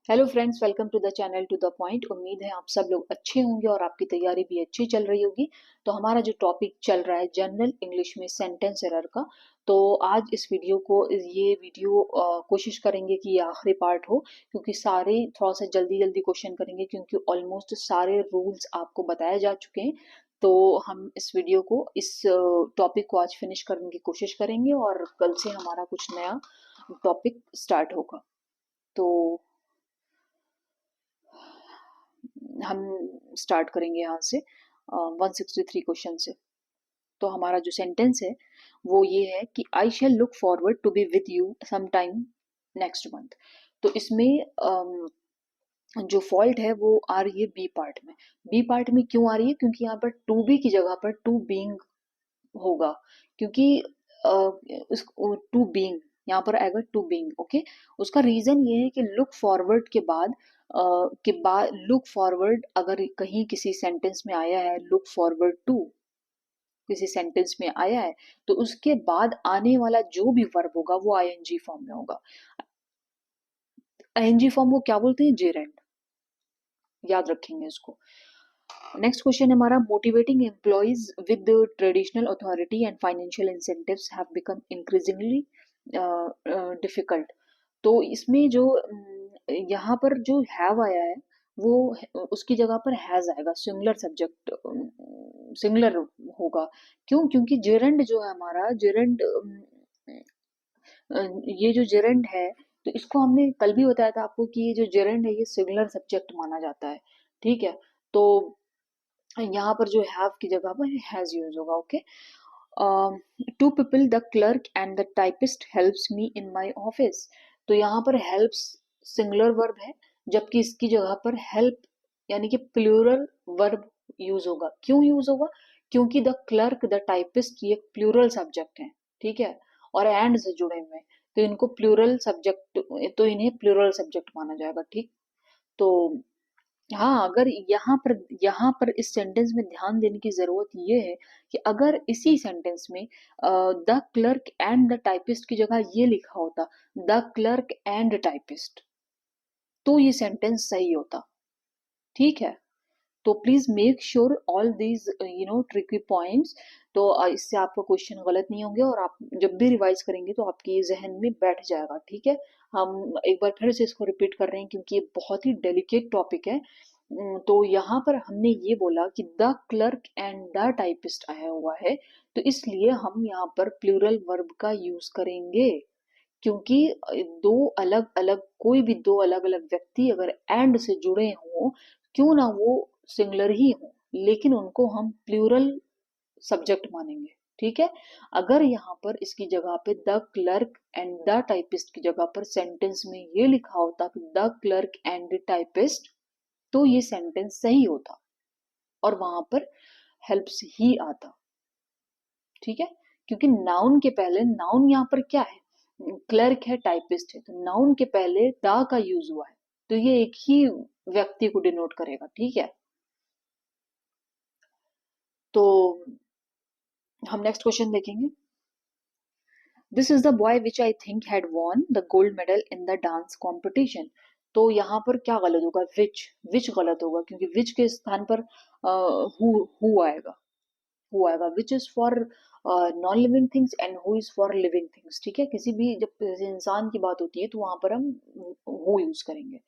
Hello friends, welcome to the channel to the point. उम्मीद है आप सब लोग अच्छे होंगे और आपकी तैयारी भी अच्छी चल रही होगी। तो हमारा जो टॉपिक चल रहा है जनरल इंग्लिश में सेंटेंस एरर का। तो आज इस वीडियो को ये वीडियो कोशिश करेंगे कि ये आखिरी पार्ट हो, क्योंकि सारे थोड़ा सा जल्दी जल्दी क्वेश्चन करेंगे, क्योंकि ऑलमोस्ट सारे रूल्स आपको बताए जा चुके हैं। तो हम इस वीडियो को इस टॉपिक को आज फिनिश करने की कोशिश करेंगे और कल से हमारा कुछ नया टॉपिक स्टार्ट होगा। तो हम स्टार्ट करेंगे यहाँ से 163 क्वेश्चन से। तो हमारा जो सेंटेंस है वो ये है कि I shall look forward to be with you some time next month. तो इसमें जो फॉल्ट है वो आ रही है बी पार्ट में। बी पार्ट में क्यों आ रही है? क्योंकि यहाँ पर टू बी की जगह पर टू बीइंग होगा। क्योंकि टू बीइंग यहाँ पर आएगा टू बीइंग। ओके, उसका रीजन ये है कि लुक फॉरवर्ड के बाद लुक फॉरवर्ड अगर कहीं किसी सेंटेंस में आया है, लुक फॉरवर्ड टू किसी सेंटेंस में आया है, तो उसके बाद आने वाला जो भी वर्ब होगा वो आईएनजी फॉर्म में होगा। आईएनजी फॉर्म को क्या बोलते हैं? जेरेंड। याद रखेंगे इसको। नेक्स्ट क्वेश्चन हमारा, motivating employees with traditional authority and financial incentives have become increasingly difficult. तो इसमें जो यहाँ पर जो हैव आया है वो उसकी जगह पर हैज आएगा, सिंगुलर सब्जेक्ट, सिंगुलर होगा। क्यों? क्योंकि जेरेंड जो है हमारा जेरेंड, ये जो जेरेंड है, तो इसको हमने कल भी बताया था आपको कि ये जो जेरेंड है ये सिंगुलर सब्जेक्ट माना जाता है। ठीक है, तो यहाँ पर जो हैव की जगह पर हैज यूज होगा। Okay, two people, the clerk and the typist helps me in my office. तो यहाँ पर हेल्प्स सिंगुलर वर्ब है, जबकि इसकी जगह पर हेल्प यानी कि प्लूरल वर्ब यूज होगा। क्यों यूज होगा? क्योंकि द क्लर्क, द टाइपिस्ट ये प्लूरल सब्जेक्ट है। ठीक है, और एंड से जुड़े हुए हैं, तो इनको प्लूरल सब्जेक्ट, तो इन्हें प्लूरल सब्जेक्ट माना जाएगा। ठीक, तो हाँ, अगर यहाँ पर इस सेंटेंस में ध्यान देने की जरूरत ये है कि अगर इसी सेंटेंस में the clerk and the typist की जगह ये लिखा होता, द क्लर्क एंड टाइपिस्ट, तो ये सेंटेंस सही होता। ठीक है, तो please make sure all these tricky points. तो इससे आपका क्वेश्चन गलत नहीं होंगे और आप जब भी रिवाइज करेंगे तो आपके ये जहन में बैठ जाएगा। ठीक है, हम एक बार फिर से इसको रिपीट कर रहे हैं क्योंकि ये बहुत ही डेलिकेट टॉपिक है। तो यहाँ पर हमने ये बोला कि the clerk and the typist आया हुआ है, तो इसलिए हम यहाँ पर प्लूरल वर्ब का यूज करेंगे। क्योंकि दो अलग अलग कोई भी दो अलग अलग व्यक्ति अगर एंड से जुड़े हों, क्यों ना वो सिंगुलर ही हो, लेकिन उनको हम प्लूरल सब्जेक्ट मानेंगे। ठीक है, अगर यहाँ पर इसकी जगह पे the clerk and the typist की जगह पर सेंटेंस में ये लिखा होता कि the clerk and the typist, तो ये सेंटेंस सही होता और वहां पर हेल्प्स ही आता। ठीक है, क्योंकि नाउन के पहले, नाउन यहाँ पर क्या है? क्लर्क है, टाइपिस्ट है, तो नाउन के पहले द का यूज हुआ है, तो ये एक ही व्यक्ति को डिनोट करेगा। ठीक है, तो हम नेक्स्ट क्वेश्चन देखेंगे। This is the boy which I think had won the gold medal in the dance competition. तो यहाँ पर क्या गलत होगा? विच गलत होगा, क्योंकि विच के स्थान पर हु आएगा। हु आएगा, which is for non living things and who is for living things. ठीक है, किसी भी जब किसी इंसान की बात होती है तो वहां पर हम हु यूज करेंगे।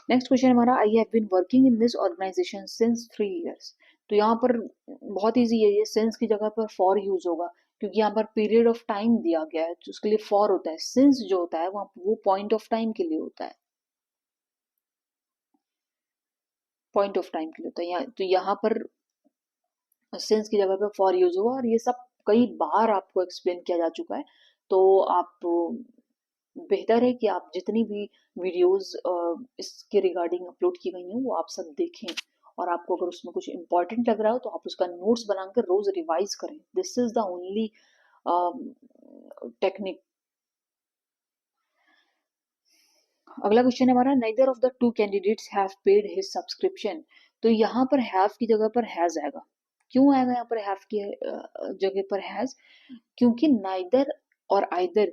नेक्स्ट क्वेश्चन हमारा, I have been working in this organisation since 3 years। तो यहाँ पर बहुत इजी है, ये सिंस की जगह पर फॉर यूज होगा, क्योंकि यहाँ पर पीरियड ऑफ टाइम दिया गया है तो उसके लिए फॉर होता है। सिंस जो होता है वहाँ वो पॉइंट ऑफ टाइम के लिए होता है, पॉइंट ऑफ टाइम के लिए होता है। तो यहाँ पर सिंस की जगह पे फॉर यूज हुआ, और ये सब कई बार आपको एक्सप्लेन किया जा चुका है। तो आप बेहतर है कि आप जितनी भी वीडियोस इसके रिगार्डिंग अपलोड की गई हैं वो आप सब देखें, और आपको अगर उसमें कुछ इंपॉर्टेंट लग रहा हो तो आप उसका नोट्स बनाकर रोज रिवाइज करें। This is the only technique. अगला क्वेश्चन है हमारा, neither of the two candidates have paid his subscription. तो यहाँ पर हैव की जगह पर हैज आएगा। क्यों आएगा यहाँ पर हैव की जगह पर हैज? क्योंकि नाइदर और आइदर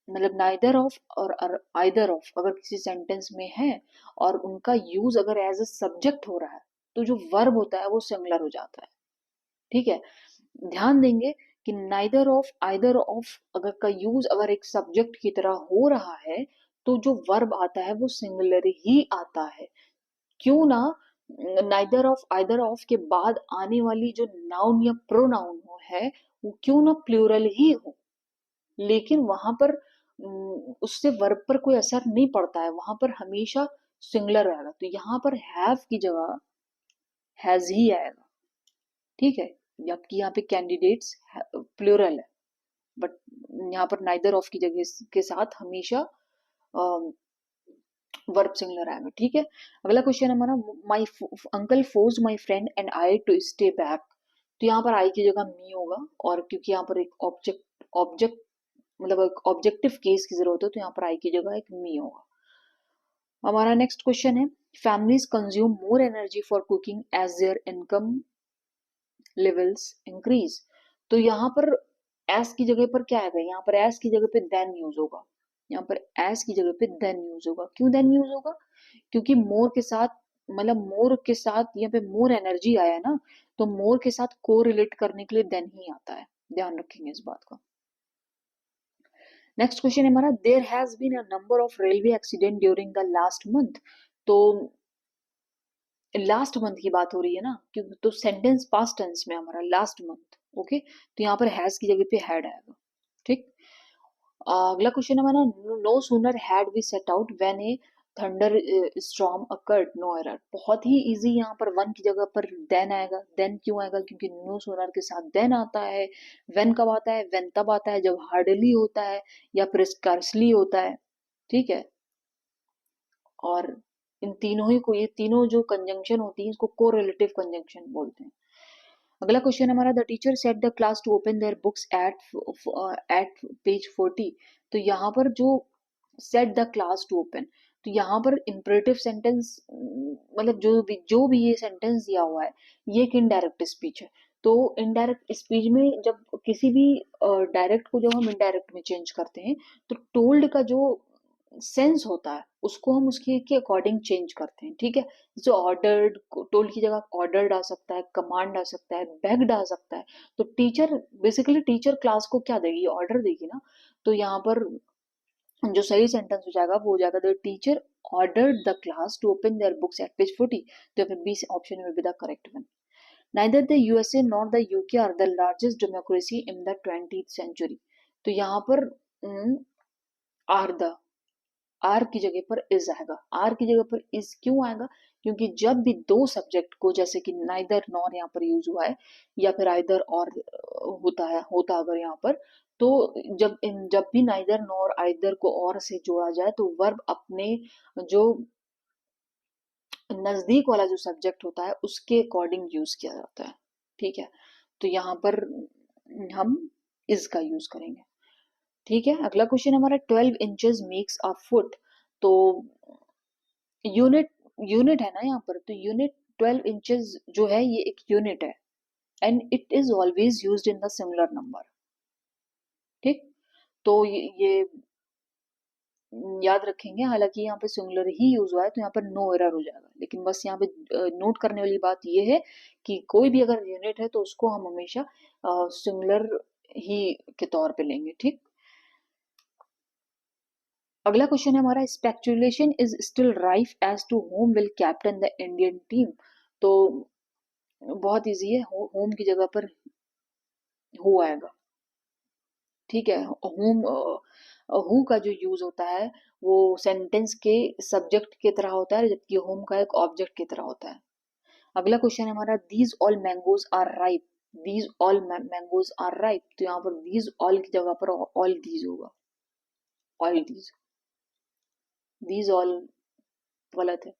मतलब नाइदर ऑफ और आइदर ऑफ अगर किसी सेंटेंस में है और उनका यूज अगर एज अ सब्जेक्ट हो रहा है, तो जो वर्ब होता है वो सिंगुलर हो जाता है। ठीक है, ध्यान देंगे कि नाइदर ऑफ आइदर ऑफ अगर का यूज अगर एक सब्जेक्ट की तरह हो रहा है, तो जो वर्ब आता है वो सिंगुलर ही आता है। क्यों ना नाइदर ऑफ आइदर ऑफ के बाद आने वाली जो नाउन या प्रोनाउन हो है, वो क्यों ना प्लूरल ही हो, लेकिन वहां पर उससे वर्ब पर कोई असर नहीं पड़ता है, वहां पर हमेशा सिंगुलर रहेगा। तो यहाँ पर हैव की जगह हैज ही आएगा। ठीक है, जबकि यहाँ पे कैंडिडेट्स प्लूरल है, बट यहाँ पर नाइदर ऑफ की जगह के साथ हमेशा वर्ब सिंगुलर आएगा। ठीक है, अगला क्वेश्चन हमारा, my uncle force my friend and I to stay back. तो यहाँ पर आई की जगह मी होगा, और क्योंकि यहाँ पर एक ऑब्जेक्ट मतलब एक ऑब्जेक्टिव केस की जरूरत है, तो यहाँ पर आई की जगह एक मी होगा। हमारा नेक्स्ट क्वेश्चन है, families consume more energy for cooking as their income levels increase. तो यहाँ पर एस की जगह पर क्या आएगा, यहाँ पर एस की जगह पे देन यूज होगा। यहाँ पर एस की जगह पे देन यूज होगा। क्यों देन यूज होगा, क्योंकि मोर के साथ मतलब मोर के साथ यहाँ पे मोर एनर्जी आया है ना, तो मोर के साथ को रिलेट करने के लिए देन ही आता है। ध्यान रखेंगे इस बात का। नेक्स्ट क्वेश्चन है हमारा, there has been a number of railway accident during the last month. तो लास्ट मंथ की बात हो रही है ना, क्योंकि तो सेंटेंस पास्ट टेंस में हमारा लास्ट मंथ। ओके, तो यहाँ पर हैज की जगह पे हैड आएगा। ठीक, अगला क्वेश्चन हमारा, no sooner had we set out when a thunderstorm occurred no error. बहुत ही इजी, यहाँ पर वन की जगह पर देन आएगा। देन क्यों आएगा, क्योंकि नो सूनर के साथ देन आता है। व्हेन कब आता है, व्हेन तब आता है जब हार्डली होता है या फिर स्कार्सली होता है। ठीक है, और इन तीनों ही को, ये तीनों जो कंजंक्शन होती है इसको कोरिलेटिव कंजंक्शन बोलते हैं। अगला क्वेश्चन हमारा, the teacher set the class to open their books at page 40। तो यहाँ पर जो set the class to open, तो यहाँ पर इंपरेटिव सेंटेंस मतलब जो भी ये सेंटेंस दिया हुआ है, ये एक इनडायरेक्ट स्पीच है। तो इनडायरेक्ट स्पीच में जब किसी भी डायरेक्ट को जब हम इनडायरेक्ट में चेंज करते हैं, तो टोल्ड का जो सेंस होता है उसको हम उसके के अकॉर्डिंग चेंज करते हैं। ठीक है, जो ऑर्डर्ड, टोल्ड की जगह ऑर्डर्ड आ सकता है, कमांड आ सकता है, बेग्ड आ सकता है। तो टीचर बेसिकली टीचर क्लास को क्या देगी, ऑर्डर देगी ना। तो यहाँ पर जो सही सेंटेंस हो जाएगा वो हो जाएगा, the teacher ordered the class to open their books at page 40। तो यहाँ पे B option will be the correct one. Neither the USA nor the UK are the largest democracy in the 20th century। तो यहाँ पर are the, are की जगह पर is आएगा। आर की जगह पर इज क्यों आएगा, क्योंकि जब भी दो सब्जेक्ट को, जैसे कि नाइदर नॉर यहाँ पर यूज हुआ है, या फिर आइदर और होता है, होता अगर यहाँ पर, तो जब भी नाइदर नॉर आइदर को और से जोड़ा जाए, तो वर्ब अपने जो नजदीक वाला जो सब्जेक्ट होता है उसके अकॉर्डिंग यूज किया जाता है। ठीक है, तो यहाँ पर हम इज का यूज करेंगे। ठीक है, अगला क्वेश्चन हमारा, 12 इंचेस मेक्स अ फुट। तो यूनिट, यूनिट है ना यहाँ पर, तो यूनिट 12 इंचेस जो है ये एक यूनिट है, and it is always used in the similar number. ठीक, तो ये याद रखेंगे। हालांकि यहाँ पे सिंगुलर ही यूज हुआ है, तो यहाँ पर नो एरर हो जाएगा, लेकिन बस यहाँ पे नोट करने वाली बात ये है कि कोई भी अगर यूनिट है तो उसको हम हमेशा सिंगुलर ही के तौर पे लेंगे। ठीक, अगला क्वेश्चन है हमारा, speculation is still rife as to whom will captain the Indian team. तो बहुत इजी है, होम की जगह पर हु आएगा। ठीक है, होम हु का जो यूज होता है वो सेंटेंस के सब्जेक्ट की तरह होता है, जबकि होम का एक ऑब्जेक्ट की तरह होता है। अगला क्वेश्चन है हमारा, these all mangoes are ripe. These all mangoes are ripe, तो यहाँ पर दीज ऑल की जगह पर ऑल दीज होगा। ऑल दीज ऑल गलत है।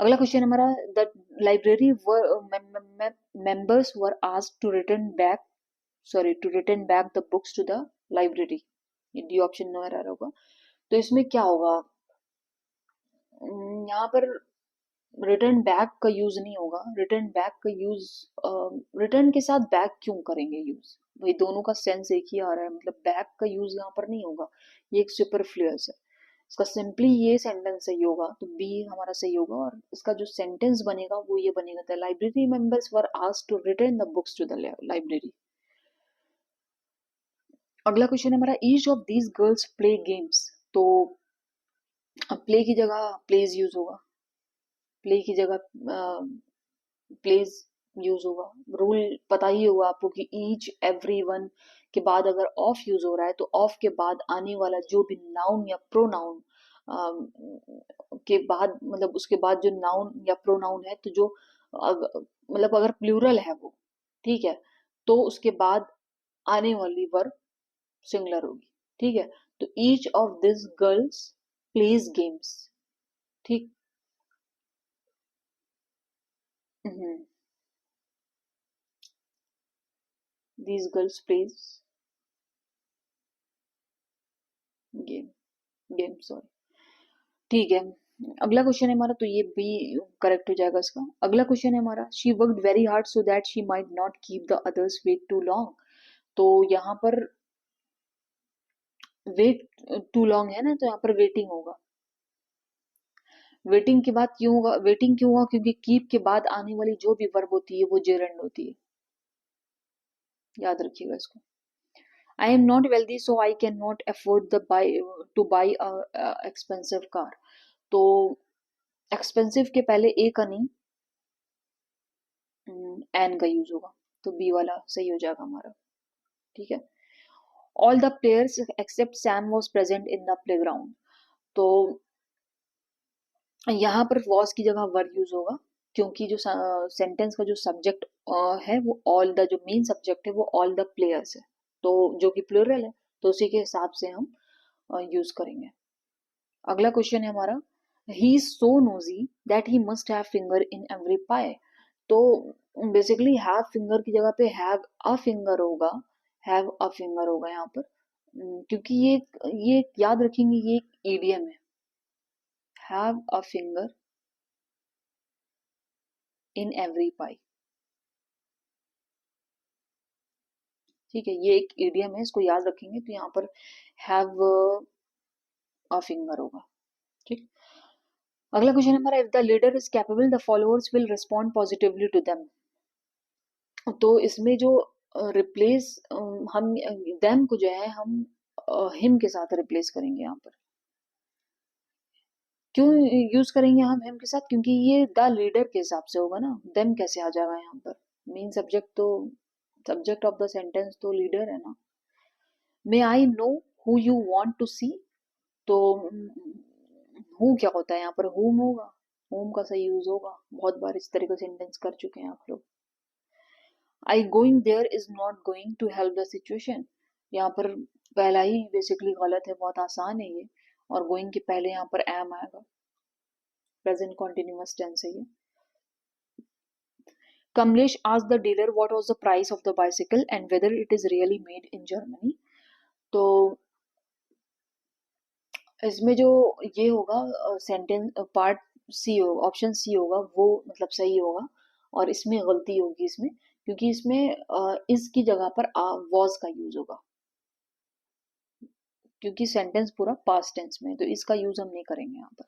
अगला क्वेश्चन हमारा, the library members were asked to return back, sorry to return back the books to the library. D option no error होगा। तो इसमें क्या होगा, यहाँ पर रिटर्न बैक का यूज नहीं होगा। रिटर्न बैक का यूज, रिटर्न के साथ बैक क्यों करेंगे यूज, भाई दोनों का सेंस एक ही आ रहा है, मतलब बैक का यूज यहाँ पर नहीं होगा, ये एक सुपरफ्लुअस है। इसका सिंपली ये सेंटेंस सही होगा, तो बी हमारा सही होगा। और इसका जो सेंटेंस बनेगा वो ये बनेगा, the library members were asked to return the books to the library. अगला क्वेश्चन है हमारा, each of these girls play games. तो प्ले की जगह प्लेज यूज होगा, प्ले की जगह प्लेज यूज होगा। रूल पता ही होगा आपको कि ईच एवरी वन के बाद अगर ऑफ यूज हो रहा है, तो ऑफ के बाद आने वाला जो भी नाउन या प्रोनाउन के बाद, मतलब उसके बाद जो नाउन या प्रोनाउन है, तो जो मतलब अगर प्लूरल है वो, ठीक है, तो उसके बाद आने वाली वर्ब सिंगुलर होगी। ठीक है, तो each of this girls plays games. ठीक। These girls plays game, game sorry. ठीक है, अगला क्वेश्चन है हमारा, तो ये भी करेक्ट हो जाएगा इसका। अगला क्वेश्चन है हमारा, she worked very hard so that she might not keep the others wait too long. तो यहाँ पर वेट टू लॉन्ग है ना, तो यहाँ पर वेटिंग होगा। वेटिंग के बाद क्यों होगा, वेटिंग क्यों होगा, क्योंकि कीप के बाद आने वाली जो भी वर्ब होती है वो जेरेंड होती है, याद रखिएगा इसको। I am not wealthy so I can not afford the by two by expensive car. तो एक्सपेंसिव के पहले ए का नहीं, एन का यूज होगा, तो बी वाला सही हो जाएगा हमारा। ठीक है, all the players except Sam was present in the playground. तो यहाँ पर वॉज की जगह वर यूज होगा, क्योंकि जो सेंटेंस का जो सब्जेक्ट है वो ऑल द, जो मेन सब्जेक्ट है वो ऑल द प्लेयर्स है, तो जो कि प्लूरल है, तो उसी के हिसाब से हम यूज करेंगे। अगला क्वेश्चन है हमारा, he is so nosy that he must have finger in every pie. तो बेसिकली हैव फिंगर की जगह पे हैव अ फिंगर होगा, हैव अ फिंगर होगा यहाँ पर। क्योंकि ये याद रखेंगे, ये एक ईडियम है, have a finger in every pie. ठीक है, ये एक ईडियम है, इसको याद रखेंगे, तो यहाँ पर हैव अ फिंगर होगा। ठीक। अगला क्वेश्चन हमारा, if the leader is capable the followers will respond positively to them. तो इसमें जो रिप्लेस हम देम को जो है हम हिम के साथ रिप्लेस करेंगे यहाँ पर। क्यों यूज करेंगे हम हिम के साथ, क्योंकि ये द लीडर के हिसाब से होगा ना, देम कैसे आ जाएगा यहाँ पर, मेन सब्जेक्ट तो, सब्जेक्ट ऑफ द सेंटेंस तो लीडर है ना। May I know who you want to see. तो हु क्या होता है यहाँ पर, हुम होगा, हुम का सही यूज होगा, बहुत बार इस तरह का सेंटेंस कर चुके हैं आप लोग। I going there is not going to help the situation. यहाँ पर पहला ही बेसिकली गलत है, बहुत आसान है ये, और गोइंग के पहले यहाँ पर एम आएगा, प्रेजेंट कॉन्टिन्यूअस टेंस है ये। Kamlesh asked the dealer what was the price of the bicycle and whether it is really made in Germany. तो इसमें जो ये होगा सेंटेंस पार्ट सी होगा, ऑप्शन सी होगा, वो मतलब सही होगा, और इसमें गलती होगी इसमें, क्योंकि इसमें इसकी जगह पर वॉज का यूज होगा, क्योंकि सेंटेंस पूरा पास्ट टेंस में है, तो इसका यूज हम नहीं करेंगे यहाँ पर।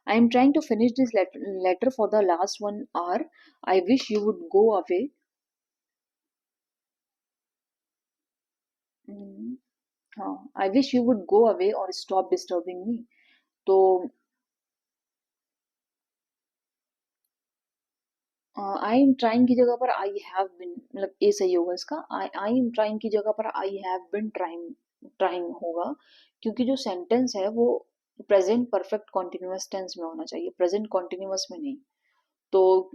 I am trying to finish this letter for the last 1 hour। I wish you would go away. हाँ, I wish you would go away और स्टॉप डिस्टर्बिंग मी। तो आई एम ट्राइंग की जगह पर आई हैव बिन, मतलब ए सही होगा इसका। आई एम ट्राइंग की जगह पर I have been trying, trying होगा, क्योंकि जो सेंटेंस है वो प्रेजेंट परफेक्ट कॉन्टिन्यूअस टेंस में होना चाहिए, प्रेजेंट कॉन्टिन्यूअस में नहीं। तो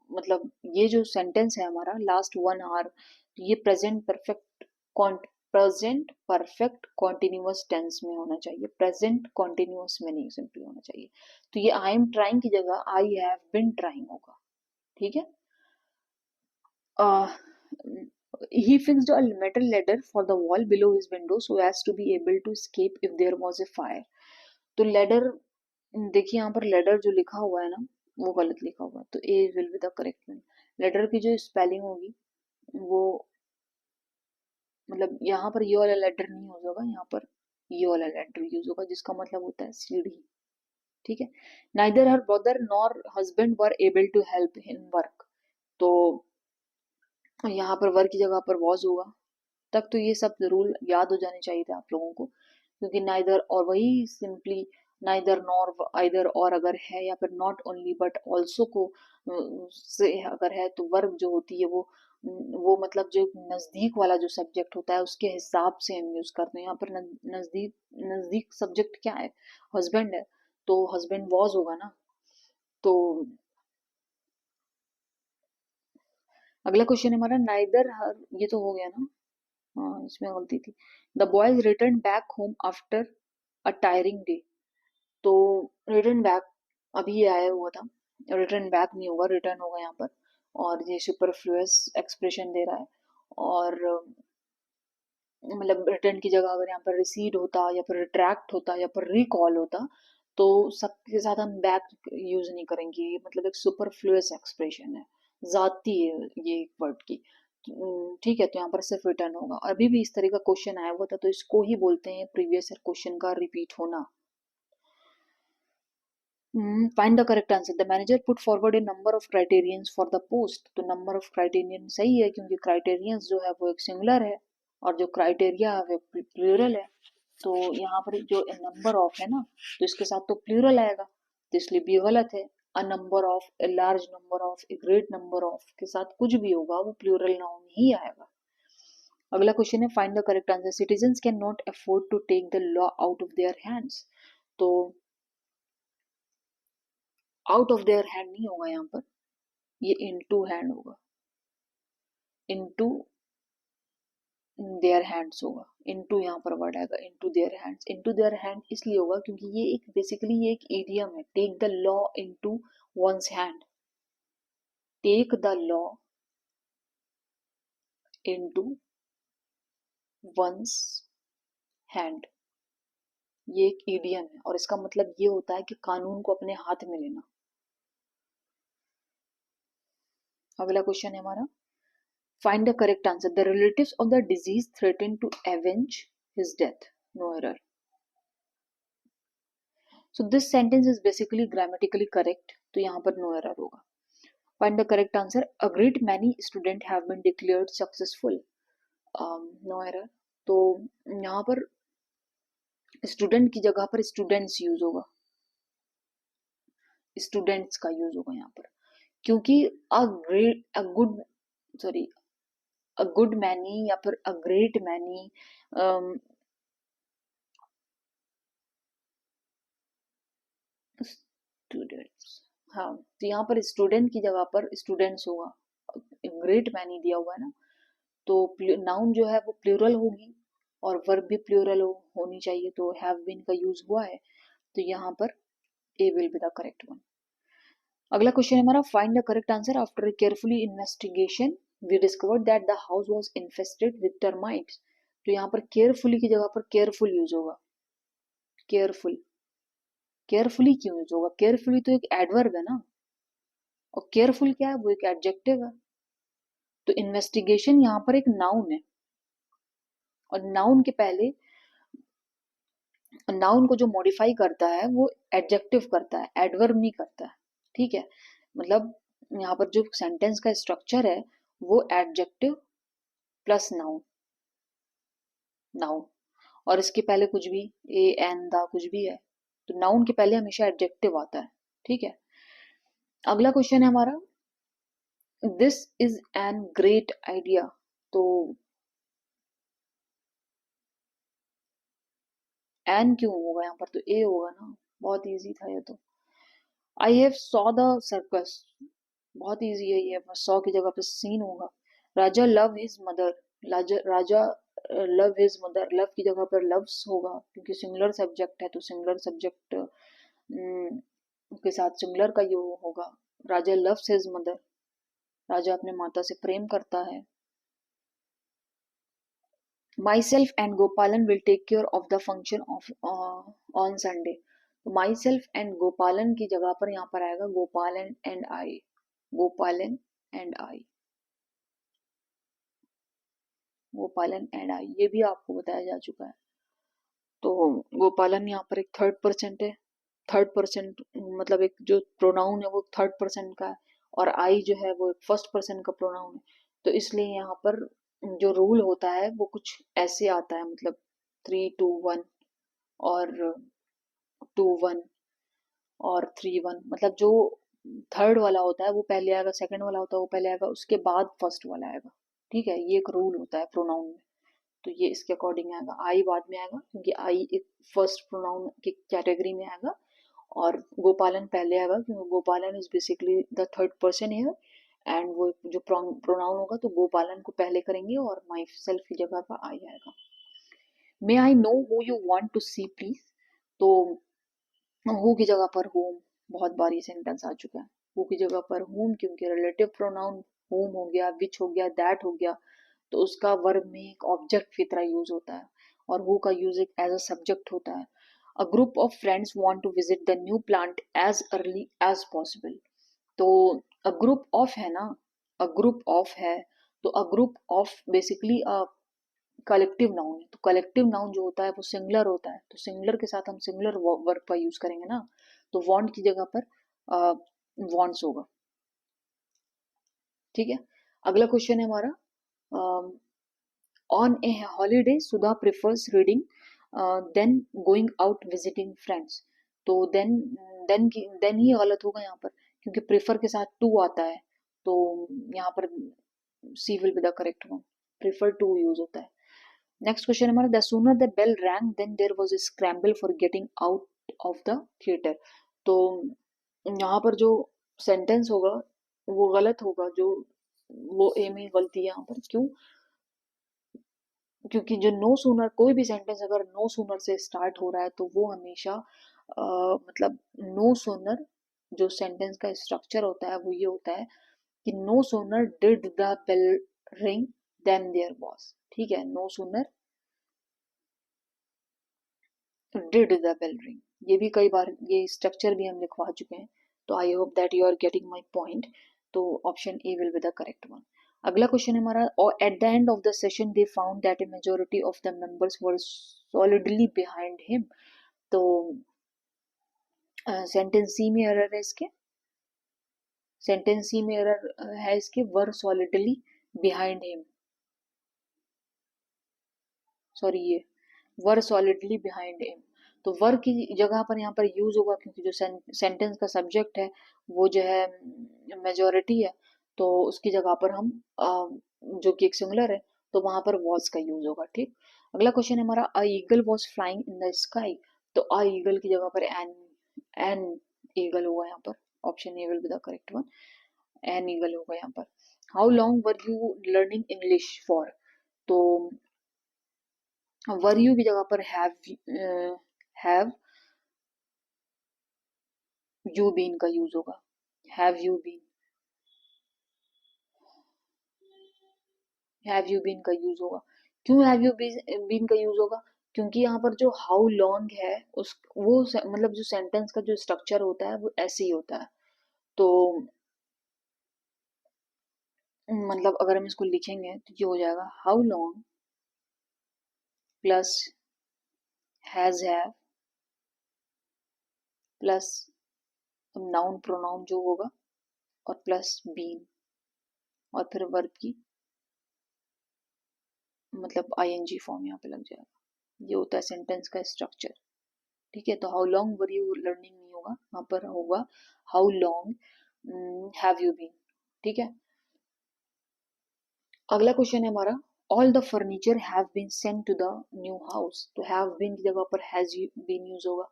मतलब ये जो सेंटेंस है हमारा लास्ट 1 hour, ये प्रेजेंट परफेक्ट कॉन्टिन्यूअस टेंस में होना चाहिए, प्रेजेंट कॉन्टिन्यूअस में नहीं सिंपली होना चाहिए। तो ये आई एम ट्राइंग की जगह आई हैव बिन ट्राइंग होगा। ठीक है। He fixed a metal ladder for the wall below his window so as to be able to escape if there was a fire। तो लेडर, देखिए यहाँ पर लेडर जो लिखा हुआ है ना, वो गलत लिखा हुआ है, तो A will be the correct one. Ladder की जो स्पेलिंग होगी वो मतलब यहाँ पर ये वाला लेटर नहीं यूज होगा, यहाँ पर ये वाला लेटर यूज होगा, जिसका मतलब होता है सीढ़ी। ठीक है। Neither her brother nor husband were able to help in work, तो यहाँ पर वर की जगह पर वॉज होगा। तक तो ये सब रूल याद हो जाने चाहिए थे आप लोगों को, क्योंकि नाइदर और वही सिंपली नाइदर नॉर आइदर और अगर है, या फिर नॉट ओनली बट ऑल्सो को से अगर है, तो वर्ब जो होती है वो मतलब जो नजदीक वाला जो सब्जेक्ट होता है उसके हिसाब से हम यूज करते हैं। यहाँ पर नजदीक नजदीक सब्जेक्ट क्या है, हस्बैंड है, तो हस्बैंड वॉज होगा ना। तो अगला क्वेश्चन है हमारा, नाइदर हर, ये तो हो गया ना, हाँ इसमें गलती थी। The boys return back home after a tiring day, तो रिटर्न बैक अभी ये आया हुआ था, रिटर्न बैक नहीं होगा, रिटर्न होगा यहाँ पर, और ये सुपरफ्लुअस एक्सप्रेशन दे रहा है। और मतलब रिटर्न की जगह अगर यहाँ पर रिसीड होता, या फिर रिट्रैक्ट होता, या फिर रिकॉल होता, तो सबके साथ हम बैक यूज नहीं करेंगे, ये मतलब एक सुपरफ्लुअस एक्सप्रेशन है, जाती है ये एक वर्ड की। ठीक है, तो यहाँ पर सिर्फ रिटर्न होगा। और अभी भी इस तरह का क्वेश्चन आया हुआ था, तो इसको ही बोलते हैं प्रीवियस ईयर क्वेश्चन का रिपीट होना। Find the correct answer, the manager put forward A number of criterions for the post, तो नंबर ऑफ क्राइटेरियन सही है, क्योंकि क्राइटेरियंस जो है वो एक सिंगुलर है, और जो क्राइटेरिया है वो प्लूरल है। तो यहाँ पर जो नंबर ऑफ है ना, तो इसके साथ तो प्लूरल आएगा, तो इसलिए भी गलत है। अ number of, a large number of, a great number of के साथ कुछ भी होगा वो प्लूरल नाउन ही आएगा। अगला क्वेश्चन है, find the correct answer, citizens can not afford to take the law out of their hands, तो आउट ऑफ देयर हैंड नहीं होगा यहाँ पर, ये इनटू हैंड होगा, इनटू देयर हैंड्स होगा। इनटू यहाँ पर वर्ड आएगा, into their hands. Into their hand इसलिए होगा क्योंकि ये एक बेसिकली ये एक इडियम है, take the law into one's hand, take the law into one's hand, ये एक इडियम है, और इसका मतलब ये होता है कि कानून को अपने हाथ में लेना। अगला क्वेश्चन है हमारा, find the correct answer, the relatives of the disease threaten to avenge his death, no error. So this sentence is basically grammatically correct, तो यहाँ पर no error होगा। Find the correct answer. A great many students have been declared successful. No error. तो यहाँ पर student की जगह पर स्टूडेंट्स यूज होगा, स्टूडेंट्स का यूज होगा यहाँ पर, क्योंकि a good sorry a good many या फिर अ ग्रेट मैनी स्टूडेंट्स, हाँ, तो यहाँ पर स्टूडेंट की जगह पर स्टूडेंट्स होगा, ग्रेट मैनी दिया हुआ है ना, तो नाउन जो है वो प्लूरल होगी, और वर्ब भी प्लूरल होनी चाहिए, तो हैव बीन का यूज हुआ है, तो यहाँ पर A will be the correct one. अगला क्वेश्चन है हमारा, find the correct answer, after carefully investigation we discovered that the house was infested with termites, तो यहाँ पर केयरफुली की जगह पर केयरफुल यूज होगा, केयरफुल। केयरफुली क्यों यूज होगा, केयरफुली तो एक एडवर्ब है ना, और केयरफुल क्या है, वो एक एडजेक्टिव है। तो इन्वेस्टिगेशन यहाँ पर एक नाउन है, और नाउन के पहले नाउन को जो मॉडिफाई करता है वो एडजेक्टिव करता है, एडवर्ब नहीं करता है। ठीक है, मतलब यहाँ पर जो सेंटेंस का स्ट्रक्चर है वो एडजेक्टिव प्लस नाउन, नाउन, और इसके पहले कुछ भी ए एन द कुछ भी है, तो नाउन के पहले हमेशा एडजेक्टिव आता है। ठीक है, अगला क्वेश्चन है हमारा, this is an great idea, तो एन क्यों होगा यहाँ पर, तो ए होगा ना, बहुत इजी था ये तो। I have saw the circus, बहुत इजी है ये, सॉ की जगह पे सीन होगा। राजा लव हिज मदर, राजा लव हिज मदर, लव की जगह पर लव्स होगा, क्योंकि सिंगुलर सब्जेक्ट है, तो सिंगुलर सब्जेक्ट के साथ सिंगुलर का यो होगा। Raja loves his mother, Raja अपने माता से प्रेम करता है। Myself and Gopalan will take care of the function of on Sunday, तो माई सेल्फ एंड गोपालन की जगह पर यहाँ पर आएगा गोपालन एंड आई, गोपालन एंड आई, गोपालन एंड आई, ये भी आपको बताया जा चुका है। तो गोपालन यहाँ पर एक थर्ड पर्सन है, थर्ड पर्सन मतलब एक जो प्रोनाउन है वो थर्ड पर्सन का है, और आई जो है वो एक फर्स्ट पर्सन का प्रोनाउन है। तो इसलिए यहाँ पर जो रूल होता है वो कुछ ऐसे आता है, मतलब 3 2 1 और 2 1 और 3 1, मतलब जो थर्ड वाला होता है वो पहले आएगा, सेकंड वाला होता है वो पहले आएगा, उसके बाद फर्स्ट वाला आएगा। ठीक है, ये एक रूल होता है प्रोनाउन में। तो ये इसके अकॉर्डिंग आएगा, आई बाद में आएगा क्योंकि आई एक फर्स्ट प्रोनाउन की कैटेगरी में आएगा, और गोपालन पहले आएगा क्योंकि गोपालन is basically the third person here. And वो जो प्रोनाउन होगा तो गोपालन को पहले करेंगे और माई सेल्फ की जगह पर आई आएगा। May I know who you want to see please. तो हु की जगह पर होम, बहुत बार ये सेंटेंस आ चुका है। हु की जगह पर होम, क्योंकि रिलेटिव प्रोनाउन होम हो गया, विच हो गया, दैट हो गया, तो उसका वर्ब में एक ऑब्जेक्ट की तरह यूज होता है, और हु का यूज एक एज अ सब्जेक्ट होता है। A group of friends want to visit the new plant as early as possible. तो अ ग्रुप ऑफ है ना, अ ग्रुप ऑफ है, तो a group of basically collective noun है। तो कलेक्टिव नाउन जो होता है वो सिंगुलर होता है, तो सिंगुलर के साथ हम सिंगुलर वर्ब का यूज करेंगे ना, तो वांट की जगह पर वांट्स होगा। ठीक है, अगला क्वेश्चन है हमारा, on a holiday Sudha prefers reading then going out visiting friends. तो देन ही गलत होगा यहाँ पर, क्योंकि प्रेफर के साथ टू आता है, तो यहाँ पर C will be the correct one, prefer to use होता है। नेक्स्ट क्वेश्चन हमारा, the sooner the bell rang then there was a scramble for getting out of the theatre. तो यहाँ पर जो सेंटेंस होगा वो गलत होगा, जो वो ए में गलती है यहाँ पर। क्यों? क्योंकि जो नो सूनर, कोई भी सेंटेंस अगर नो सूनर से स्टार्ट हो रहा है तो वो हमेशा मतलब नो सूनर, जो सेंटेंस का स्ट्रक्चर होता है वो ये होता है कि no sooner did the bell ring then there was. ठीक है, no sooner did the bell ring, ये भी कई बार ये स्ट्रक्चर भी हम लिखवा चुके हैं। तो I hope that you are getting my point. तो option A will be the correct one. अगला क्वेश्चन है हमारा, और at the end of the session they found that a majority of the members were solidly behind him. तो sentence C में error है इसके, sentence C में error है इसके, वर सॉलिडली बिहाइंड हिम, सॉरी ये वर सॉलिडली बिहाइंड हिम। तो वर की जगह पर यहाँ पर यूज होगा क्योंकि जो सेंटेंस का सब्जेक्ट है वो जो है मेजोरिटी है, तो उसकी जगह पर हम जो कि एक सिंगुलर है, तो वहां पर वॉज का यूज होगा। ठीक, अगला क्वेश्चन है हमारा, a eagle was flying in the sky. तो अ ईगल की जगह पर एन ईगल होगा यहाँ पर, option A will be the correct one, an eagle होगा यहाँ पर। How long were you learning English for. तो वर यू की जगह पर हैव यू बीन का यूज होगा, have you been, have you been का यूज होगा। क्यों हैव यू बीन का यूज होगा? क्योंकि यहाँ पर जो हाउ लॉन्ग है उस वो मतलब जो सेंटेंस का जो स्ट्रक्चर होता है वो ऐसे ही होता है। तो मतलब अगर हम इसको लिखेंगे तो ये हो जाएगा, how long plus have plus noun pronoun जो होगा, और प्लस बीन, और फिर वर्ब की मतलब आईएनजी फॉर्म यहाँ पे लग जाएगा। ये होता है सेंटेंस का स्ट्रक्चर। ठीक है, तो how long were you learning नहीं होगा, वहां पर होगा how long have you been. ठीक है, अगला क्वेश्चन है हमारा, all the furniture have been sent to the new house. तो हैव बीन की जगह पर हैज बीन यूज होगा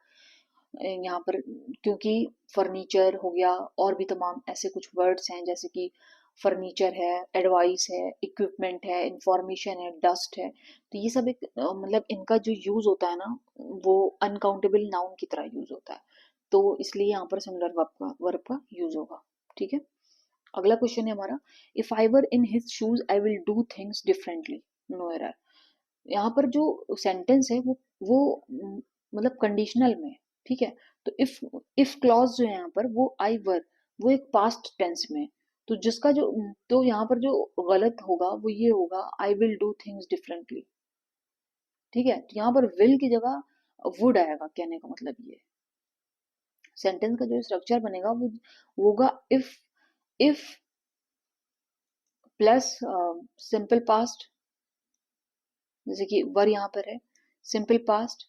यहाँ पर, क्योंकि फर्नीचर हो गया और भी तमाम ऐसे कुछ वर्ड्स हैं जैसे कि फर्नीचर है, एडवाइस है, इक्विपमेंट है, इंफॉर्मेशन है, डस्ट है। तो ये सब एक मतलब इनका जो यूज होता है ना वो अनकाउंटेबल नाउन की तरह यूज होता है, तो इसलिए यहाँ पर सिंगुलर वर्ब का यूज होगा। ठीक है, अगला क्वेश्चन है हमारा, if I were in his shoes I will do things differently, no error. यहाँ पर जो सेंटेंस है वो मतलब कंडीशनल में है। ठीक है, तो इफ क्लॉज जो है यहाँ पर वो आई वर, वो एक पास्ट टेंस में है। तो जिसका जो तो यहाँ पर जो गलत होगा वो ये होगा, आई विल डू थिंग्स डिफरेंटली। ठीक है, तो यहाँ पर विल की जगह वुड आएगा, कहने का मतलब ये सेंटेंस का जो स्ट्रक्चर बनेगा वो होगा इफ प्लस सिंपल पास्ट, जैसे कि वर यहाँ पर है, सिंपल पास्ट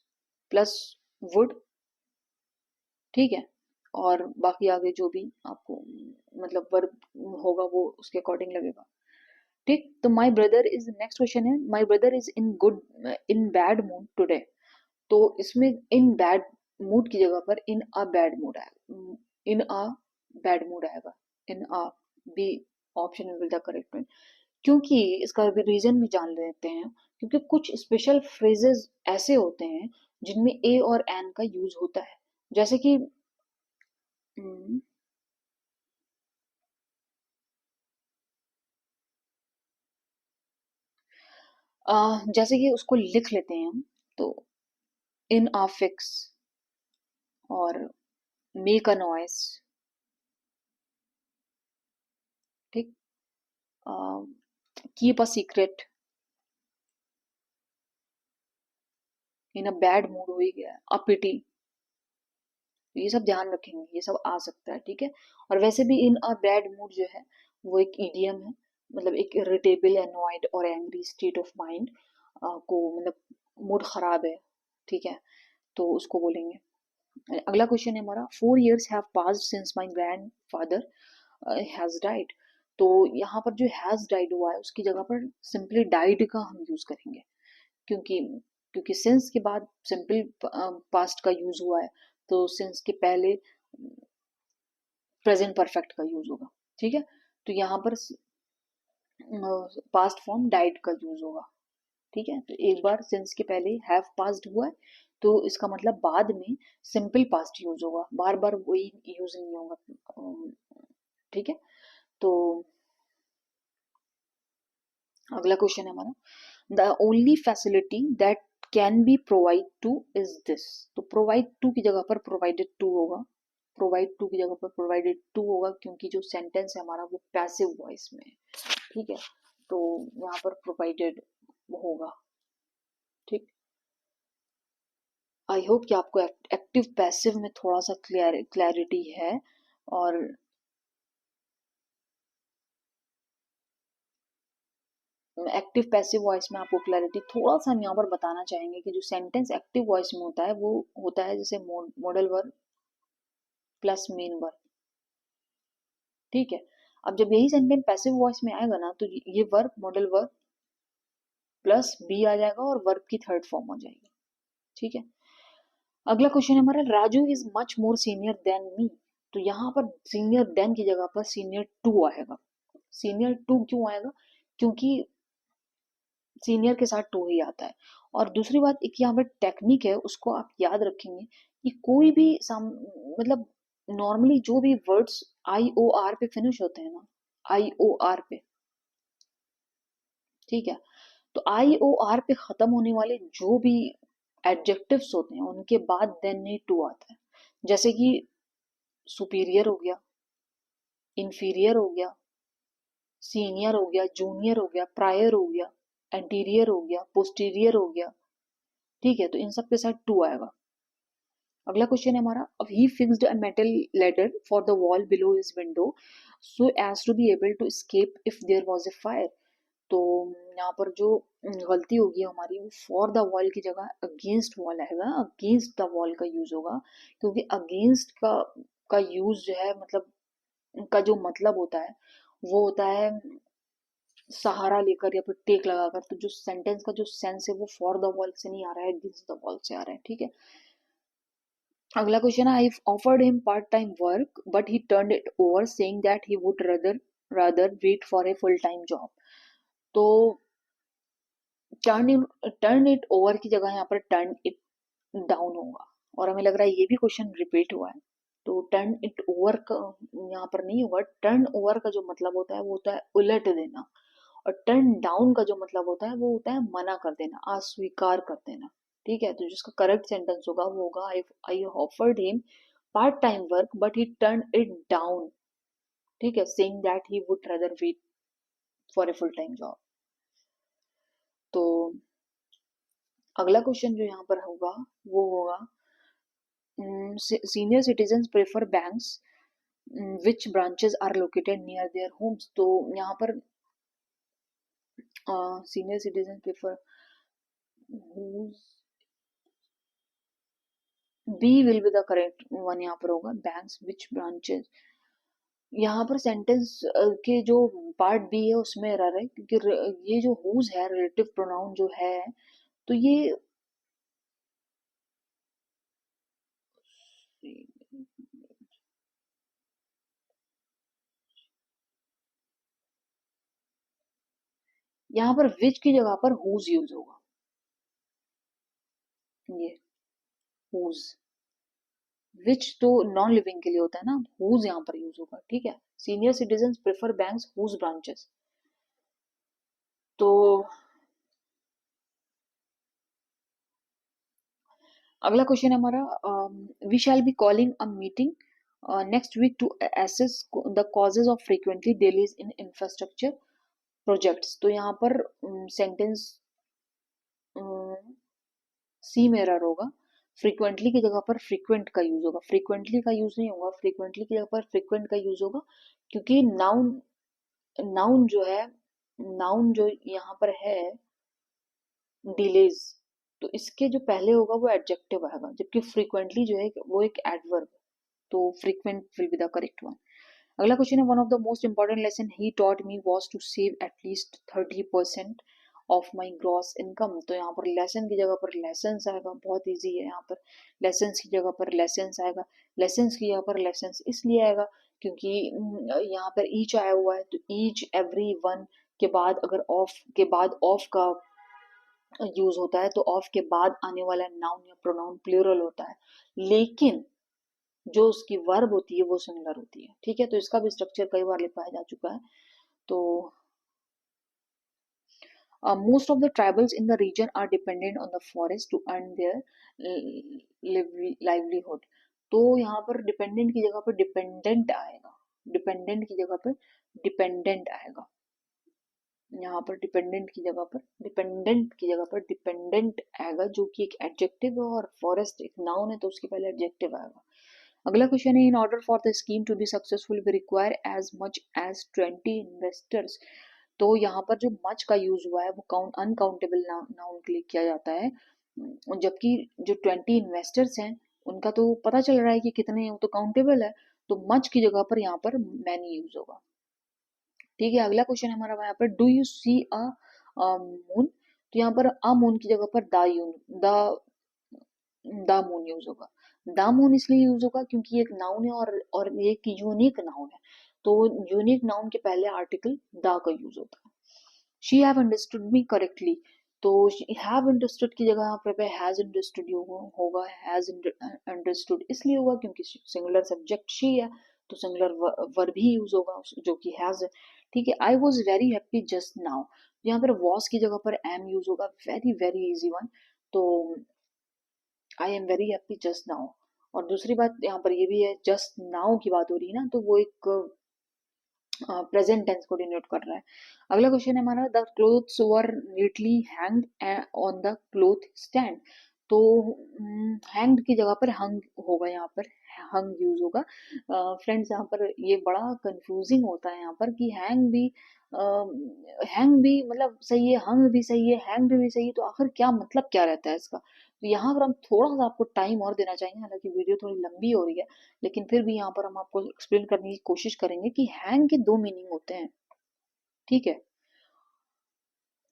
प्लस वुड। ठीक है, और बाकी आगे जो भी आपको मतलब वर्ब होगा वो उसके अकॉर्डिंग लगेगा। ठीक, तो my brother is, next question है, my brother is in bad mood today. तो इसमें इन बैड मूड की जगह पर इन अ बैड मूड आएगा, इन अ बैड मूड आएगा, in a, B option will the correct. क्योंकि इसका रीजन भी जान लेते हैं, क्योंकि कुछ स्पेशल फ्रेजेस ऐसे होते हैं जिनमें ए और एन का यूज होता है, जैसे कि हम्म, जैसे कि उसको लिख लेते हैं हम, तो इन अफिक्स और मेक अ नॉइस। ठीक, keep a secret, in a bad mood हो ही गया, अ पिटी। ये सब ध्यान रखेंगे, ये सब आ सकता है। ठीक है, और वैसे भी इन अ बैड मूड जो है वो एक ईडियम है, मतलब एक इरिटेबल, एनॉयड और एंग्री स्टेट ऑफ माइंड को, मतलब मूड खराब है। ठीक है, तो उसको बोलेंगे। अगला क्वेश्चन है हमारा, 4 years have passed since my grandfather has died. तो यहाँ पर जो हैज डाइड हुआ है उसकी जगह पर सिंपली डाइड का हम यूज करेंगे, क्योंकि क्योंकि सिंस के बाद सिंपल पास्ट का यूज हुआ है, तो सिंस के पहले प्रेजेंट परफेक्ट का यूज होगा। ठीक है, तो यहाँ पर पास्ट फॉर्म डाइड का यूज होगा। ठीक है, तो एक बार सिंस के पहले हैव पास्ड हुआ है, तो इसका मतलब बाद में सिंपल पास्ट यूज होगा, बार बार वही यूज नहीं होगा। ठीक है, तो अगला क्वेश्चन है हमारा, the only facility that can be provide two is this. तो प्रोवाइड टू की जगह पर प्रोवाइडेड टू होगा, प्रोवाइड टू की जगह पर प्रोवाइडेड टू होगा, क्योंकि जो सेंटेंस है हमारा वो पैसिव वॉइस में है। ठीक है, तो यहाँ पर प्रोवाइडेड होगा। ठीक, आई होप कि आपको एक्टिव पैसिव में थोड़ा सा क्लैरिटी है। और एक्टिव पैसिव वॉइस में आपको क्लैरिटी थोड़ा सा हम यहाँ पर बताना चाहेंगे कि जो सेंटेंस एक्टिव वॉइस में होता है वो होता है जैसे model verb plus main verb. ठीक है, अब जब यही सेंटेंस पैसिव वॉइस में आएगा ना, तो ये verb modal verb plus be आ जाएगा और वर्ब की थर्ड फॉर्म हो जाएगी। ठीक है, अगला क्वेश्चन हमारा, Raju is much more senior than me. तो यहाँ पर सीनियर देन की जगह पर सीनियर टू आएगा। सीनियर टू क्यों आएगा? क्योंकि सीनियर के साथ टू ही आता है। और दूसरी बात, एक यहाँ पर टेक्निक है, उसको आप याद रखेंगे कि कोई भी मतलब नॉर्मली जो भी वर्ड्स आई ओ आर पे फिनिश होते हैं ना, आई ओ आर पे, ठीक है, तो आई ओ आर पे खत्म होने वाले जो भी एडजेक्टिव्स होते हैं उनके बाद देन नी टू आता है। जैसे कि सुपीरियर हो गया, इंफीरियर हो गया, सीनियर हो गया, जूनियर हो गया, प्रायर हो गया, एंटीरियर हो गया, पोस्टीरियर हो गया। ठीक है, तो इन सब के साथ टू आएगा। अगला क्वेश्चन है हमारा, अब he fixed a metal ladder for the wall below his window so as to be able to escape if there was a fire. तो यहाँ पर जो गलती होगी हमारी, वो फॉर द वॉल की जगह अगेंस्ट वॉल आएगा, अगेंस्ट द वॉल का यूज होगा। क्योंकि अगेंस्ट का यूज जो है, मतलब का जो मतलब होता है वो होता है सहारा लेकर या फिर टेक लगाकर। तो जो सेंटेंस का जो सेंस है वो फॉर द वॉल से नहीं आ रहा है, अगेंस्ट द वॉल से आ रहा है। ठीक है, अगला क्वेश्चन है, I offered him part time work but he turned it over saying that he would rather wait for a full time job. तो टर्न इट ओवर की जगह यहाँ पर टर्न इट डाउन होगा, और हमें लग रहा है ये भी क्वेश्चन रिपीट हुआ है। तो टर्न इट ओवर का यहाँ पर नहीं होगा। टर्न ओवर का जो मतलब होता है वो होता है उलट देना, और टर्न डाउन का जो मतलब होता है वो होता है मना कर देना, अस्वीकार कर देना। ठीक है, तो जिसका करेक्ट सेंटेंस होगा वो होगा, I offered him part time work but he turn it down. ठीक है, saying that he would rather wait for a full time job. तो अगला क्वेश्चन जो यहाँ पर होगा वो होगा, senior citizen prefer banks which branches are located near their homes. तो यहाँ पर senior citizen prefer, B will be the correct one यहाँ पर होगा, बैंक्स विच ब्रांचेस। यहाँ पर सेंटेंस के जो पार्ट बी है उसमें एरर है, क्योंकि ये जो हुज है रिलेटिव प्रोनाउन जो है, तो ये यहाँ पर विच की जगह पर हुज यूज होगा, ये हुज। विच तो नॉन लिविंग के लिए होता है ना, हुज यहाँ पर यूज होगा, ठीक है। Senior citizen prefer banks whose branches. तो अगला क्वेश्चन है हमारा, we shall be calling a meeting next week to assess the causes of frequently delays in infrastructure projects. तो यहाँ पर सेंटेंस सी में एरर होगा, फ्रीक्वेंटली की जगह पर फ्रीक्वेंट का यूज होगा, फ्रीक्वेंटली का यूज नहीं होगा, फ्रीक्वेंटली की जगह पर फ्रीक्वेंट का यूज होगा, क्योंकि नाउन, नाउन जो है, नाउन जो यहाँ पर है डिलेज, तो इसके जो पहले होगा वो एडजेक्टिव आएगा, जबकि फ्रीक्वेंटली जो है वो एक एडवर्ब, तो frequent will be the correct one. अगला क्वेश्चन है, one of the most important lesson he taught me was to save at least 30% of my gross income. तो यहाँ पर लेसन की जगह पर लेसन्स आएगा, बहुत इजी है यहाँ पर। लेसन्स की जगह पर लेसन्स आएगा, लेसन्स की जगह पर लेसन्स इसलिए आएगा क्योंकि यहाँ पर ईच आया हुआ है, तो ईच एवरी वन के बाद अगर ऑफ के बाद ऑफ का यूज होता है, तो ऑफ के बाद आने वाला नाउन या प्रोनाउन प्लूरल होता है, लेकिन जो उसकी वर्ब होती है वो सिंगुलर होती है, ठीक है। तो इसका भी स्ट्रक्चर कई बार लिखवाया जा चुका है। तो most of the tribals in the region are dependent on the forest to earn their livelihood। तो यहाँ पर डिपेंडेंट की जगह पर डिपेंडेंट आएगा, डिपेंडेंट की जगह पर डिपेंडेंट आएगा, यहाँ पर डिपेंडेंट की जगह पर डिपेंडेंट की जगह पर डिपेंडेंट आएगा, जो कि एक एडजेक्टिव है, और फॉरेस्ट एक नाउन है तो उसके पहले एडजेक्टिव आएगा। अगला क्वेश्चन है, in order for the scheme to be successful we require as much as 20 investors. तो यहाँ पर जो मच का यूज हुआ है वो काउंट अनकाउंटेबल नाउन के लिए किया जाता है, जबकि जो 20 इन्वेस्टर्स हैं उनका तो पता चल रहा है कि कितने हैं, वो तो काउंटेबल है, तो मच की जगह पर यहाँ पर मैनी यूज होगा, ठीक है। अगला क्वेश्चन हमारा यहाँ पर, do you see a moon. तो यहाँ पर अ मून की जगह पर द द मून यूज होगा। द मून इसलिए यूज होगा क्योंकि एक नाउन है और ये एक यूनिक नाउन है, तो यूनिक नाउन के पहले आर्टिकल द का यूज होता है। She have understood me correctly, तो हैव अंडरस्टूड की जगह यहाँ पे हैज अंडरस्टूड होगा, हैज अंडरस्टूड इसलिए होगा क्योंकि सिंगुलर सब्जेक्ट शी है, तो सिंगुलर वर्ब ही यूज होगा जो कि हैज है, ठीक है। I was very happy just now, यहाँ पर वॉज की जगह पर एम यूज होगा, वेरी वेरी इजी वन। तो I am very happy just now. और दूसरी बात यहाँ पर ये भी है, जस्ट नाउ की बात हो रही है ना, तो वो एक प्रेजेंट टेंस को डिनोट कर रहा है। अगला क्वेश्चन है हमारा, the clothes were neatly hanged on the cloth stand. तो हैंग्ड की जगह पर हंग होगा, यहाँ पर हंग यूज होगा। फ्रेंड्स यहाँ पर ये बड़ा कंफ्यूजिंग होता है यहाँ पर कि हैंग भी मतलब सही है, हंग भी सही है, हैंग्ड भी सही है, तो आखिर क्या मतलब क्या रहता है इसका। तो यहाँ पर हम थोड़ा सा आपको टाइम और देना चाहेंगे, हालांकि वीडियो थोड़ी लंबी हो रही है, लेकिन फिर भी यहाँ पर हम आपको एक्सप्लेन करने की कोशिश करेंगे कि हैंग के दो मीनिंग होते हैं, ठीक है।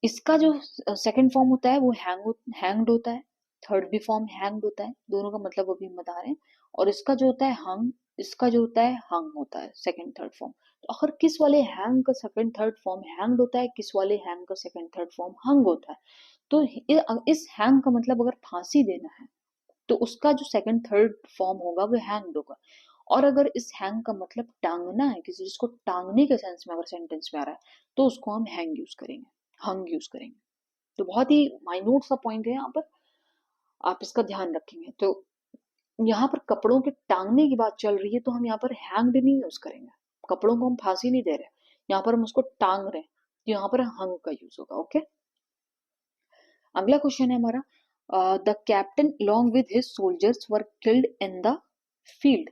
इसका जो सेकंड फॉर्म होता है वो हैंग्ड होता है, थर्ड भी फॉर्म हैंग्ड होता है, दोनों का मतलब अभी हम बता रहे हैं। और इसका जो होता है हंग, इसका जो होता है हंग होता है सेकंड थर्ड फॉर्म। तो आखिर किस वाले हैंग का सेकंड थर्ड फॉर्म हैंग्ड होता है, किस वाले हैंग का सेकंड थर्ड फॉर्म हंग होता है। तो इस हैंग का मतलब अगर फांसी देना है तो उसका जो सेकंड थर्ड फॉर्म होगा वो हैंग्ड होगा। और अगर इस हैंग का मतलब टांगना है, किसी चीज को टांगने के सेंस में अगर सेंटेंस में आ रहा है, तो उसको हम हैंग यूज करेंगे, हंग यूज करेंगे। तो बहुत ही माइन्यूट सा पॉइंट है यहाँ पर, आप इसका ध्यान रखेंगे। तो यहाँ पर कपड़ों के टांगने की बात चल रही है, तो हम यहाँ पर हैंग्ड नहीं यूज करेंगे, कपड़ों को हम फांसी नहीं दे रहे, यहाँ पर हम उसको टांग रहे हैं, तो यहाँ पर हंग का यूज होगा। ओके, अगला क्वेश्चन है हमारा, the captain along with his soldiers were killed in the field।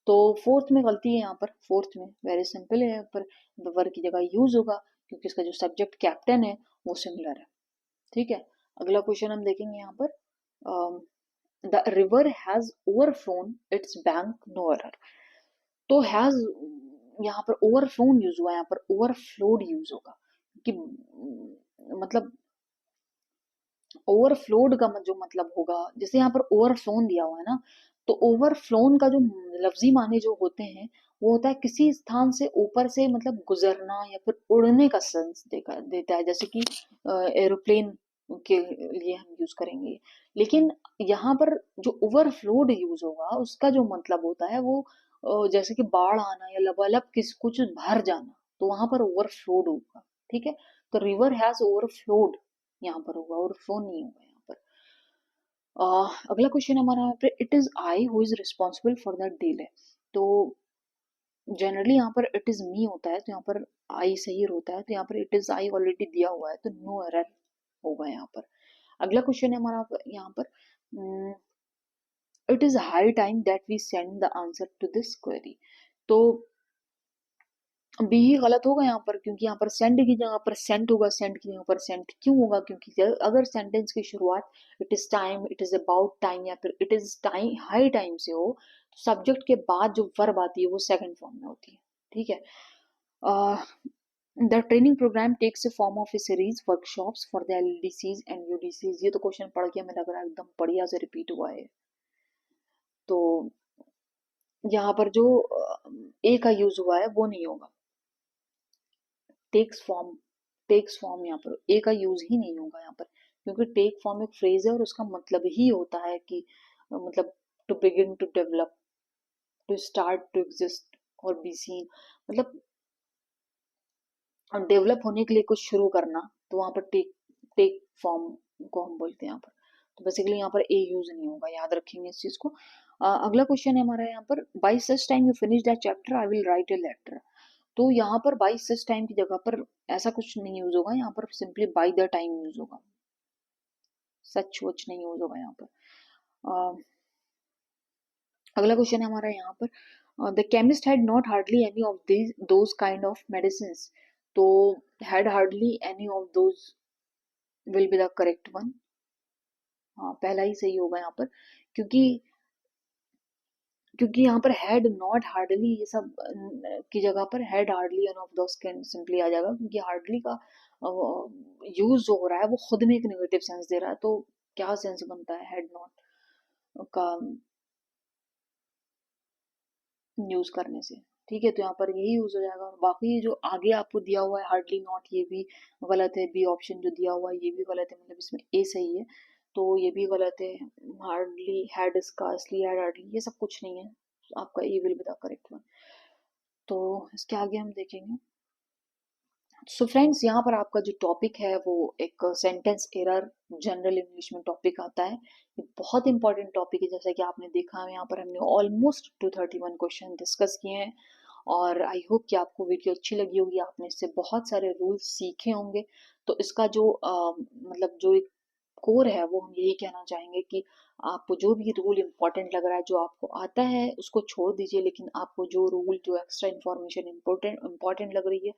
तो फोर्थ में गलती है, यहाँ पर फोर्थ में वेरी सिंपल है, यहाँ पर वर की जगह यूज होगा क्योंकि इसका जो सब्जेक्ट कैप्टन है वो सिंगुलर है। ठीक है, अगला क्वेश्चन हम देखेंगे यहाँ पर, the river has overflown its bank no error. तो हैज यहाँ पर ओवरफ्लोन यूज हुआ है, यहाँ पर ओवरफ्लोड यूज होगा कि मतलब ओवरफ्लोड का जो मतलब होगा, जैसे यहाँ पर ओवरफ्लोन दिया हुआ है ना, तो ओवरफ्लोन का जो लफ्जी माने जो होते हैं वो होता है किसी स्थान से ऊपर से मतलब गुजरना या फिर उड़ने का सेंस देता है, जैसे कि एरोप्लेन के लिए हम यूज करेंगे। लेकिन यहाँ पर जो ओवरफ्लोड यूज होगा उसका जो मतलब होता है वो जैसे कि बाढ़ आना या लबालब किस कुछ भर जाना, तो वहां पर ओवरफ्लोड होगा। ठीक है, तो रिवर हैज ओवरफ्लोड यहाँ पर होगा, ओवरफ्लो नहीं होगा यहाँ पर। अगला क्वेश्चन हमारा यहाँ पे, it is I who is responsible for the delay. तो जनरली यहाँ पर इट इज मी होता है, तो यहाँ पर आई सही होता है, तो यहाँ पर इट इज आई ऑलरेडी दिया हुआ है तो नो एरर होगा यहाँ पर। अगला क्वेश्चन है हमारा यहाँ पर, it is high time that we send the answer to this query. तो बी ही गलत होगा यहाँ पर, क्योंकि यहाँ पर सेंड की जगह पर सेंट होगा, सेंड की जगह पर सेंट क्यों होगा, क्योंकि अगर सेंटेंस की शुरुआत it is time, it is about time या फिर it is time high time से हो, तो सब्जेक्ट के बाद जो वर्ब आती है वो सेकंड फॉर्म में होती है। ठीक है, the training programme takes a form of a series workshops for the LDCs and UDCs. ये तो क्वेश्चन पढ़ के हमें लग रहा है एकदम बढ़िया से रिपीट हुआ है। तो यहाँ पर जो ए का यूज हुआ है वो नहीं होगा, टेक्स फॉर्म, टेक्स फॉर्म यहाँ पर ए का यूज ही नहीं होगा यहाँ पर, क्योंकि टेक फॉर्म एक फ्रेज है और उसका मतलब ही होता है कि मतलब to begin to develop, to start to exist और बी सीन, मतलब डेवलप होने के लिए कुछ शुरू करना, तो वहां पर टेक टेक फॉर्म को हम बोलते हैं यहाँ पर। तो बेसिकली यहाँ पर ए यूज नहीं होगा, याद रखेंगे इस चीज को। अगला क्वेश्चन है हमारा यहाँ पर, by such time you finish that chapter I will write a letter. तो यहाँ पर बाई सच टाइम की जगह पर ऐसा कुछ नहीं यूज होगा, यहाँ पर simply by the time use होगा, सच वच नहीं यूज होगा यहाँ पर। अगला क्वेश्चन है हमारा यहाँ पर, the chemist had not hardly any of these those kind of medicine. तो had hardly any of those will be the correct one. हाँ, पहला ही सही होगा यहाँ पर, क्योंकि क्योंकि यहाँ पर हैड नॉट हार्डली ये सब की जगह पर had hardly an of those can simply आ जाएगा, क्योंकि हार्डली का यूज जो हो रहा है वो खुद में एक नेगेटिव सेंस दे रहा है, तो क्या सेंस बनता है हैड नॉट का यूज करने से। ठीक है, तो यहाँ पर यही यूज हो जाएगा, और बाकी जो आगे आपको दिया हुआ है हार्डली नॉट, ये भी गलत है, बी ऑप्शन जो दिया हुआ है ये भी गलत है, मतलब इसमें ए सही है, तो ये भी गलत है। Hardly had scarcely had hardly ये सब कुछ नहीं है, आपका A will be the correct one. तो इसके आगे हम देखेंगे। सो फ्रेंड्स, यहाँ पर आपका जो टॉपिक है वो एक सेंटेंस एरर जनरल इंग्लिश में टॉपिक आता है। ये बहुत इंपॉर्टेंट टॉपिक है, जैसा कि आपने देखा है यहाँ पर हमने ऑलमोस्ट 231 क्वेश्चन डिस्कस किए हैं, और आई होप कि आपको वीडियो अच्छी लगी होगी, आपने इससे बहुत सारे रूल्स सीखे होंगे। तो इसका जो मतलब जो एक कोर है वो हम यही कहना चाहेंगे कि आपको जो भी रूल इंपॉर्टेंट लग रहा है, जो आपको आता है उसको छोड़ दीजिए, लेकिन आपको जो रूल जो एक्स्ट्रा इन्फॉर्मेशन इंपॉर्टेंट लग रही है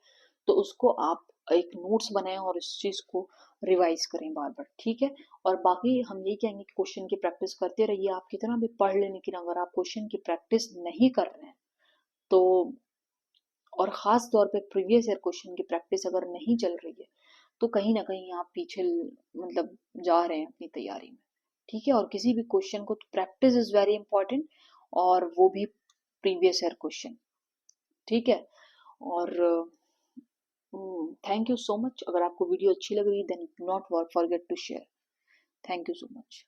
तो उसको आप एक नोट्स बनाएं और इस चीज को रिवाइज करें बार बार। ठीक है, और बाकी हम यही कहेंगे कि क्वेश्चन की प्रैक्टिस करते रहिए, आप कितना भी पढ़ लें, लेकिन अगर आप क्वेश्चन की प्रैक्टिस नहीं कर रहे हैं तो, और खास तौर पे प्रीवियस ईयर क्वेश्चन की प्रैक्टिस अगर नहीं चल रही है, तो कहीं ना कहीं आप पीछे मतलब जा रहे हैं अपनी तैयारी में। ठीक है, और किसी भी क्वेश्चन को प्रैक्टिस इज वेरी इंपॉर्टेंट, और वो भी प्रीवियस ईयर क्वेश्चन। ठीक है, और थैंक यू सो मच। अगर आपको वीडियो अच्छी लग रही है then not forget to share. Thank you so much.